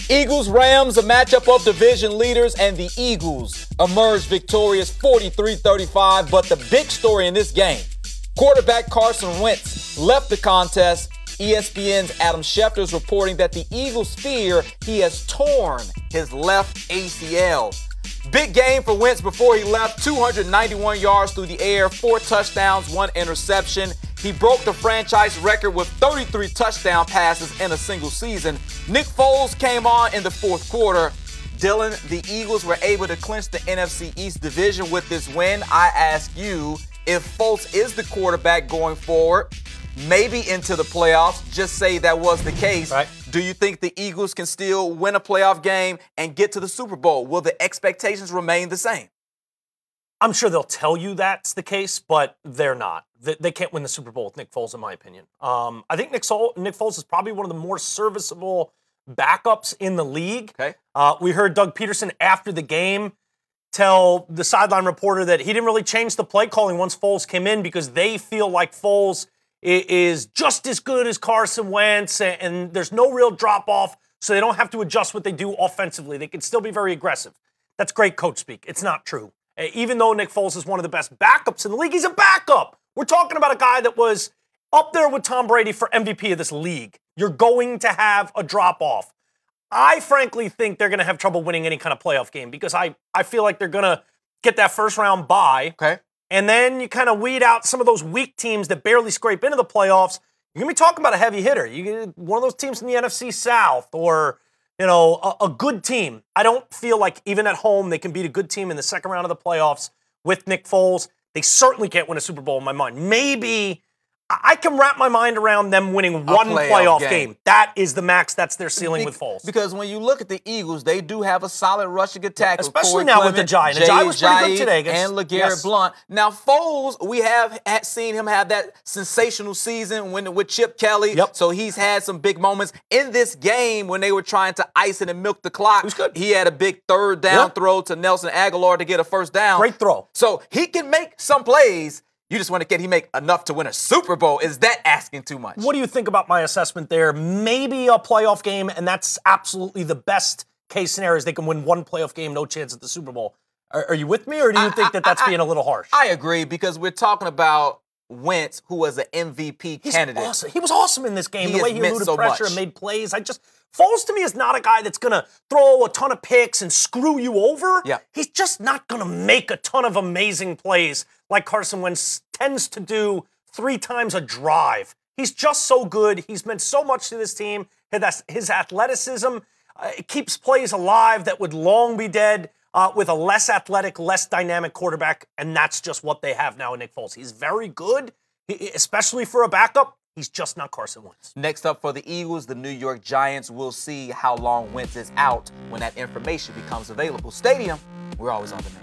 Eagles-Rams, a matchup of division leaders, and the Eagles emerged victorious 43-35. But the big story in this game, quarterback Carson Wentz left the contest. ESPN's Adam Schefter is reporting that the Eagles fear he has torn his left ACL. Big game for Wentz before he left, 291 yards through the air, 4 touchdowns, 1 interception. He broke the franchise record with 33 touchdown passes in a single season. Nick Foles came on in the fourth quarter. Dylan, the Eagles were able to clinch the NFC East division with this win. I ask you, if Foles is the quarterback going forward, maybe into the playoffs, just say that was the case. Right. Do you think the Eagles can still win a playoff game and get to the Super Bowl? Will the expectations remain the same? I'm sure they'll tell you that's the case, but they're not. They can't win the Super Bowl with Nick Foles, in my opinion. I think Nick Foles is probably one of the more serviceable backups in the league. Okay. We heard Doug Peterson after the game tell the sideline reporter that he didn't really change the play calling once Foles came in because they feel like Foles is just as good as Carson Wentz, and there's no real drop-off, so they don't have to adjust what they do offensively. They can still be very aggressive. That's great coach speak. It's not true. Even though Nick Foles is one of the best backups in the league, he's a backup. We're talking about a guy that was up there with Tom Brady for MVP of this league. You're going to have a drop-off. I frankly think they're going to have trouble winning any kind of playoff game because I feel like they're going to get that first-round bye. Okay. And then you kind of weed out some of those weak teams that barely scrape into the playoffs. You're going to be talking about a heavy hitter. You get one of those teams in the NFC South or, a good team. I don't feel like even at home they can beat a good team in the second round of the playoffs with Nick Foles. They certainly can't win a Super Bowl in my mind. Maybe I can wrap my mind around them winning one playoff game. That is the max. That's their ceiling with Foles. Because when you look at the Eagles, they do have a solid rushing attack. Especially now with the Giants. The Giants was pretty good today against, and LeGarrette Blount. Now, Foles, we have seen him have that sensational season with Chip Kelly. Yep. So he's had some big moments. In this game, when they were trying to ice it and milk the clock, he was good. He had a big third down throw to Nelson Aguilar to get a first down. Great throw. So he can make some plays. You just want to get he make enough to win a Super Bowl. Is that asking too much? What do you think about my assessment there? Maybe a playoff game, and that's absolutely the best case scenario is they can win one playoff game, no chance at the Super Bowl. Are you with me, or do you think that's being a little harsh? I agree, because we're talking about Wentz, who was an MVP candidate. Awesome. He was awesome in this game. The way he eluded pressure and made plays. Foles to me is not a guy that's going to throw a ton of picks and screw you over. Yeah. He's just not going to make a ton of amazing plays like Carson Wentz tends to do 3 times a drive. He's just so good. He's meant so much to this team. His athleticism keeps plays alive that would long be dead with a less athletic, less dynamic quarterback, and that's just what they have now in Nick Foles. He's very good, especially for a backup. He's just not Carson Wentz. Next up for the Eagles, the New York Giants. We'll see how long Wentz is out when that information becomes available. Stadium, we're always on demand.